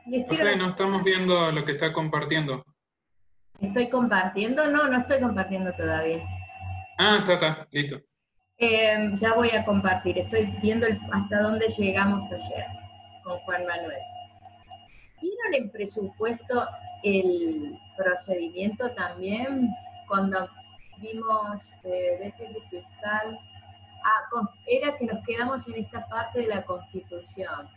Les quiero José, decir, no estamos viendo lo que está compartiendo. ¿estoy compartiendo? No, no estoy compartiendo todavía. Ah, está, listo. Ya voy a compartir, estoy viendo hasta dónde llegamos ayer con Juan Manuel. ¿Vieron en presupuesto el procedimiento también? Cuando vimos déficit fiscal, era que nos quedamos en esta parte de la Constitución.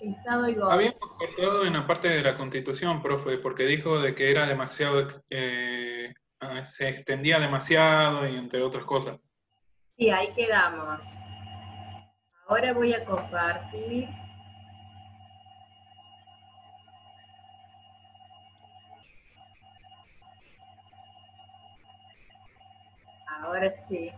Estado y gobierno. Habíamos cortado en la parte de la Constitución, profe, porque dijo de que era demasiado, se extendía demasiado y entre otras cosas. Sí, ahí quedamos. Ahora voy a compartir. Ahora sí.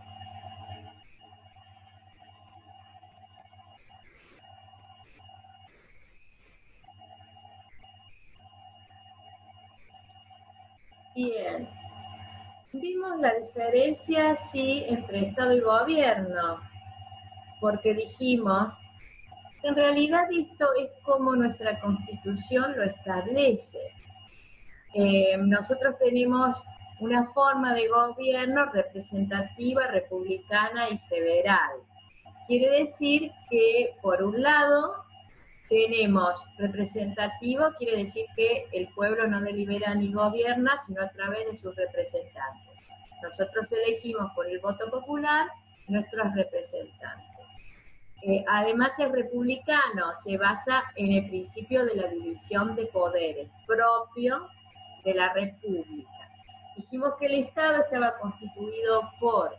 Bien. Vimos la diferencia, sí, entre Estado y gobierno, porque dijimos, en realidad esto es como nuestra Constitución lo establece. Nosotros tenemos una forma de gobierno representativa, republicana y federal. Quiere decir que, por un lado, tenemos representativo, quiere decir que el pueblo no delibera ni gobierna, sino a través de sus representantes. Nosotros elegimos por el voto popular nuestros representantes. Además es republicano, se basa en el principio de la división de poderes propio de la República. Dijimos que el Estado estaba constituido por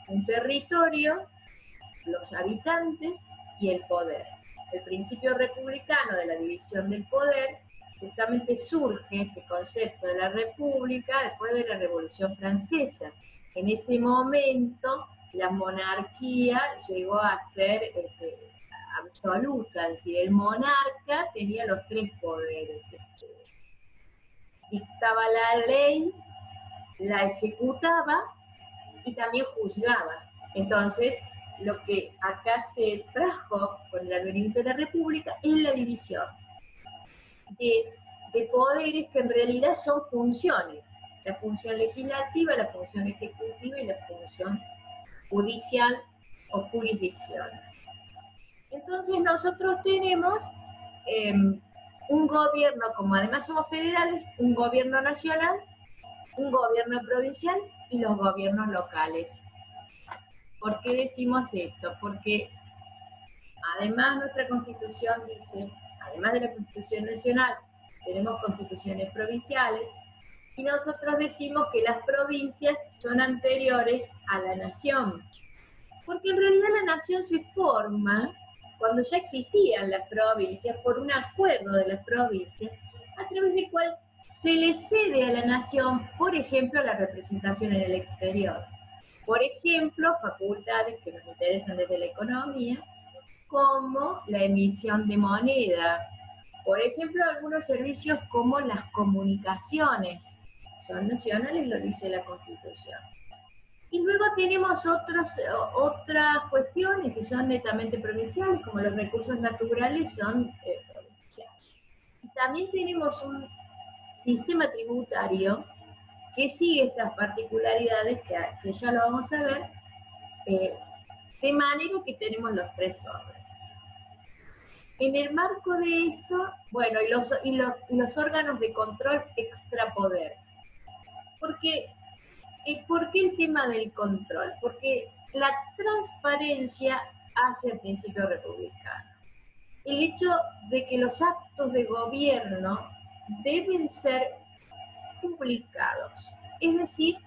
un territorio, los habitantes y el poder. El principio republicano de la división del poder justamente surge este concepto de la república después de la Revolución Francesa. En ese momento la monarquía llegó a ser absoluta, es decir, el monarca tenía los tres poderes. Dictaba la ley, la ejecutaba y también juzgaba. Entonces, lo que acá se trajo con el advenimiento de la República es la división de poderes que en realidad son funciones. La función legislativa, la función ejecutiva y la función judicial o jurisdicción. Entonces nosotros tenemos un gobierno, como además somos federales, un gobierno nacional, un gobierno provincial y los gobiernos locales. ¿Por qué decimos esto? Porque además nuestra Constitución dice, además de la Constitución Nacional, tenemos constituciones provinciales, y nosotros decimos que las provincias son anteriores a la nación, porque en realidad la nación se forma cuando ya existían las provincias por un acuerdo de las provincias, a través del cual se le cede a la nación, por ejemplo, la representación en el exterior. Por ejemplo, facultades que nos interesan desde la economía, como la emisión de moneda. Por ejemplo, algunos servicios como las comunicaciones son nacionales, lo dice la Constitución. Y luego tenemos otras cuestiones que son netamente provinciales, como los recursos naturales son provinciales. Y también tenemos un sistema tributario que sigue estas particularidades, que ya lo vamos a ver, de manera que tenemos los tres órdenes. En el marco de esto, bueno, los órganos de control extrapoder. Porque, ¿por qué el tema del control? Porque la transparencia hace el principio republicano. El hecho de que los actos de gobierno deben ser publicados. Es decir,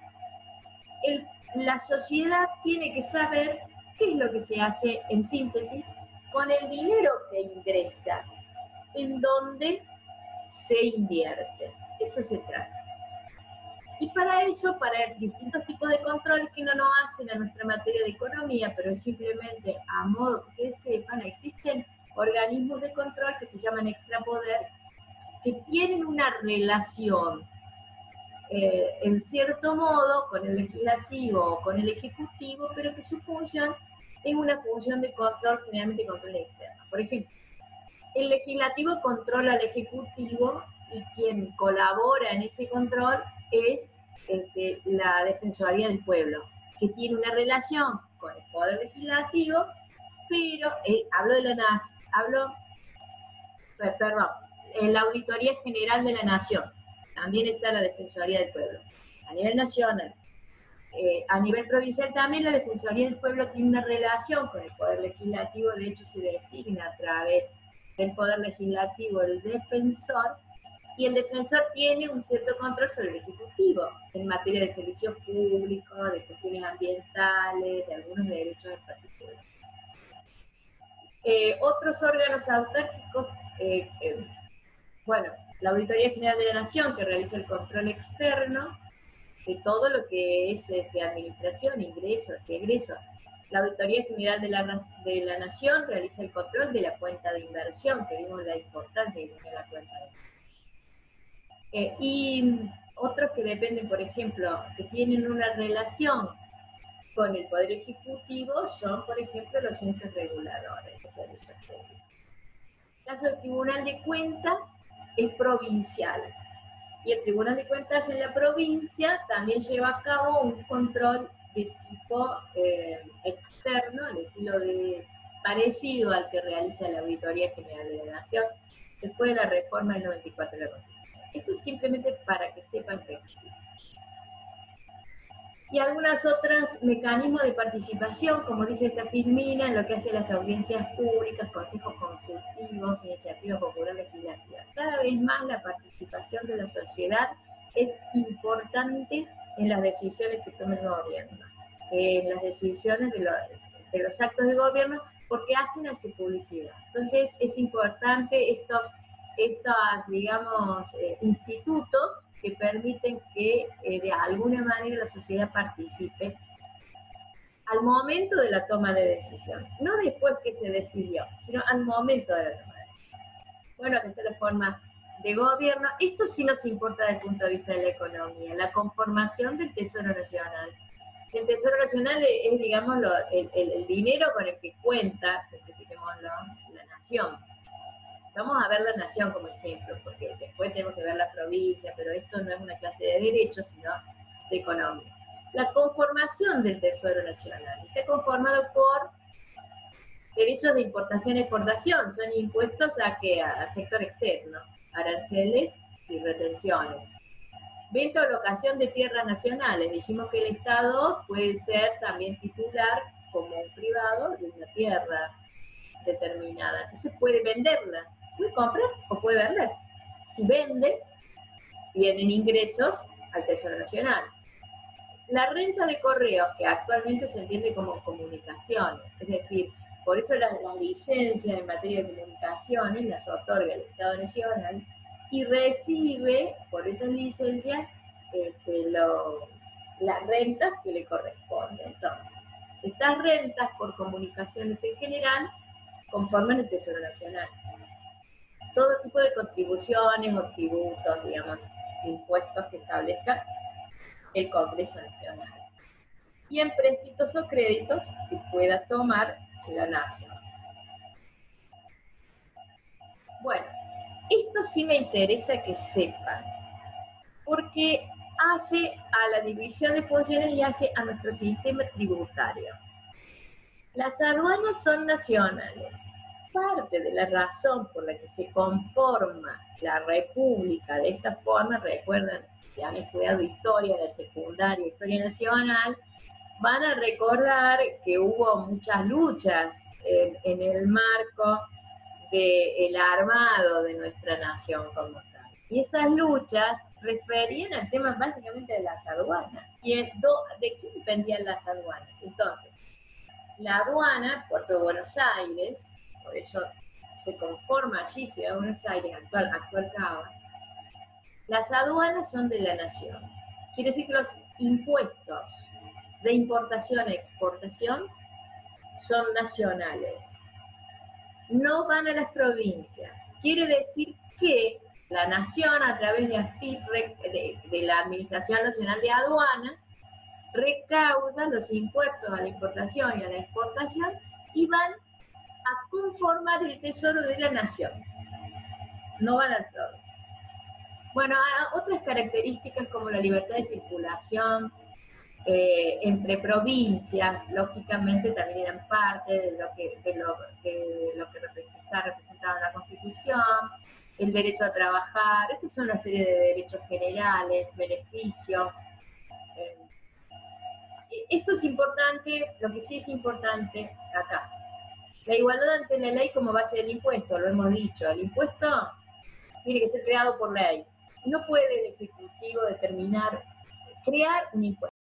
la sociedad tiene que saber qué es lo que se hace, en síntesis, con el dinero que ingresa, en dónde se invierte. Eso se trata. Y para eso, para distintos tipos de controles que no nos hacen a nuestra materia de economía, pero es simplemente a modo que ustedes sepan, existen organismos de control que se llaman extrapoder, que tienen una relación en cierto modo con el legislativo o con el ejecutivo, pero que su función es una función de control, generalmente control externo. Por ejemplo, el legislativo controla al ejecutivo y quien colabora en ese control es la Defensoría del Pueblo, que tiene una relación con el Poder Legislativo, pero la Auditoría General de la Nación, también está la Defensoría del Pueblo, a nivel nacional. A nivel provincial también la Defensoría del Pueblo tiene una relación con el Poder Legislativo, de hecho se designa a través del Poder Legislativo el defensor, y el defensor tiene un cierto control sobre el Ejecutivo en materia de servicios públicos, de cuestiones ambientales, de algunos derechos en particular. Otros órganos autárquicos, bueno, la Auditoría General de la Nación, que realiza el control externo de todo lo que es administración, ingresos y egresos. La Auditoría General de la Nación realiza el control de la cuenta de inversión, que vimos la importancia que tiene la cuenta de inversión. Y otros que dependen, por ejemplo, que tienen una relación con el Poder Ejecutivo son, por ejemplo, los entes reguladores de servicios públicos. El caso del Tribunal de Cuentas es provincial, y el Tribunal de Cuentas en la provincia también lleva a cabo un control de tipo externo, al estilo parecido al que realiza la Auditoría General de la Nación, después de la reforma del 94 de la Constitución. Esto es simplemente para que sepan que existe. Y algunos otros mecanismos de participación, como dice esta filmina, en lo que hace las audiencias públicas, consejos consultivos, iniciativas populares legislativas. Cada vez más la participación de la sociedad es importante en las decisiones que tome el gobierno, en las decisiones de los actos de gobierno, porque hacen a su publicidad. Entonces es importante estos digamos, institutos que permiten que de alguna manera la sociedad participe al momento de la toma de decisión, no después que se decidió, sino al momento de la toma de decisión. Bueno, esta es la forma de gobierno. Esto sí nos importa desde el punto de vista de la economía, la conformación del Tesoro Nacional. El Tesoro Nacional es digamos, el dinero con el que cuenta, simplifiquémoslo, la nación. Vamos a ver la nación como ejemplo, porque después tenemos que ver la provincia, pero esto no es una clase de derecho, sino de economía. La conformación del Tesoro Nacional está conformado por derechos de importación y exportación, son impuestos al sector externo, aranceles y retenciones. Venta o locación de tierras nacionales, dijimos que el Estado puede ser también titular, como un privado, de una tierra determinada, entonces puede venderla. Puede comprar o puede vender. Si vende, vienen ingresos al Tesoro Nacional. La renta de correos, que actualmente se entiende como comunicaciones, es decir, por eso las licencias en materia de comunicaciones las otorga el Estado Nacional y recibe por esas licencias las rentas que le corresponden. Entonces, estas rentas por comunicaciones en general conforman el Tesoro Nacional. Todo tipo de contribuciones o tributos, digamos, impuestos que establezca el Congreso Nacional. Y empréstitos o créditos que pueda tomar la nación. Bueno, esto sí me interesa que sepan, porque hace a la división de funciones y hace a nuestro sistema tributario. Las aduanas son nacionales. Parte de la razón por la que se conforma la república de esta forma, recuerdan, si han estudiado historia de secundaria, historia nacional, van a recordar que hubo muchas luchas en el marco del armado de nuestra nación como tal. Y esas luchas referían al tema básicamente de las aduanas. ¿De quién dependían las aduanas? Entonces, la aduana, Puerto de Buenos Aires, por eso se conforma allí Ciudad de Buenos Aires, actual Cava, las aduanas son de la nación. Quiere decir que los impuestos de importación e exportación son nacionales. No van a las provincias. Quiere decir que la nación, a través de AFIP, de la Administración Nacional de Aduanas, recauda los impuestos a la importación y a la exportación y van a conformar el tesoro de la nación. no van al progreso. Bueno, otras características como la libertad de circulación entre provincias, lógicamente también eran parte de lo que está representado en la Constitución, el derecho a trabajar, estas son una serie de derechos generales, beneficios. Esto es importante, lo que sí es importante acá. La igualdad ante la ley como base del impuesto, lo hemos dicho, el impuesto tiene que ser creado por ley. No puede el Ejecutivo crear un impuesto.